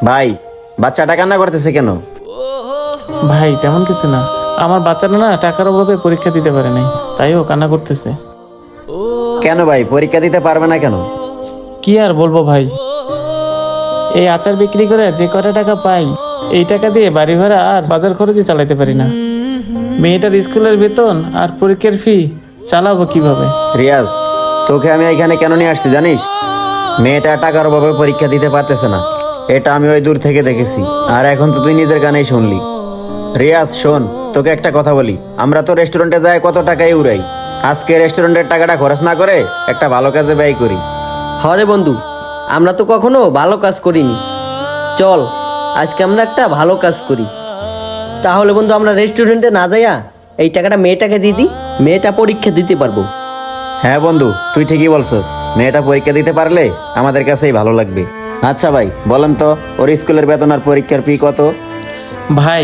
ভাই, বাচ্চাটা কান্না করতেছে কেন? ভাই তেমন কিছু না, আমার বাচ্চাটা না টাকার অভাবে পরীক্ষা দিতে পারে নাই, তাই ও কান্না করতেছে। কেন ভাই, পরীক্ষা দিতে পারবে না কেন? কি আর বলবো ভাই, এই আচার বিক্রি করে যে কটা টাকা পাই, এই টাকা দিয়ে বাড়ি ভাড়া আর বাজার খরচে চালাতে পারি না। মেয়েটার স্কুলের বেতন আর পরীক্ষার ফি চালাবো কিভাবে? রিয়াজ, তোকে আমি এখানে কেন নিয়ে আসছি জানিস? মেয়েটা টাকার অভাবে পরীক্ষা দিতে পারতেছে না, এটা আমি ওই দূর থেকে দেখেছি। আর এখন তো তুই নিজের কানেই শুনলি। রিয়াজ শোন, তোকে একটা কথা বলি, আমরা তো রেস্টুরেন্টে যাই কত টাকাই উড়াই। আজকে রেস্টুরেন্টের টাকাটা খরচ না করে একটা ভালো কাজে ব্যয় করি। হরে বন্ধু, আমরা তো কখনো ভালো কাজ করিনি। চল আজকে আমরা একটা ভালো কাজ করি। তাহলে বন্ধু আমরা রেস্টুরেন্টে না যাইয়া এই টাকাটা মেয়েটাকে দিয়ে দিই, মেয়েটা পরীক্ষা দিতে পারবো। হ্যাঁ বন্ধু, তুই ঠিকই বলছস, মেয়েটা পরীক্ষা দিতে পারলে আমাদের কাছেই ভালো লাগবে। আচ্ছা ভাই বলেন তো, ওর স্কুলের বেতন আর পরীক্ষার ফি কত? ভাই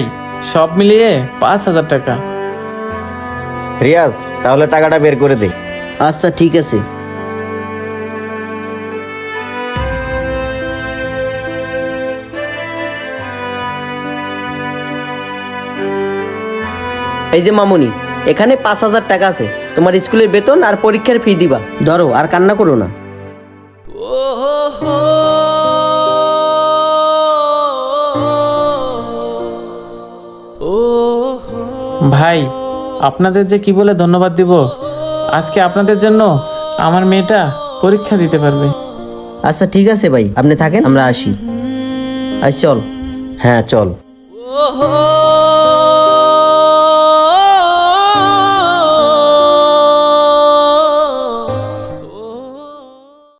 সব মিলিয়ে 5,000 টাকা। রিয়াজ, তাহলে টাকাটা বের করে দে। আচ্ছা ঠিক আছে। এই যে মামুনি, এখানে 5,000 টাকা আছে, তোমার স্কুলের বেতন আর পরীক্ষার ফি দিবা। ধরো, আর কান্না করো না। ভাই আপনাদের যে কি বলে ধন্যবাদ দিব, আজকে আপনাদের জন্য আমার মেয়েটা পরীক্ষা দিতে পারবে। আচ্ছা ঠিক আছে ভাই, আপনি থাকেন, আমরা আসি। আজ চল। হ্যাঁ চল।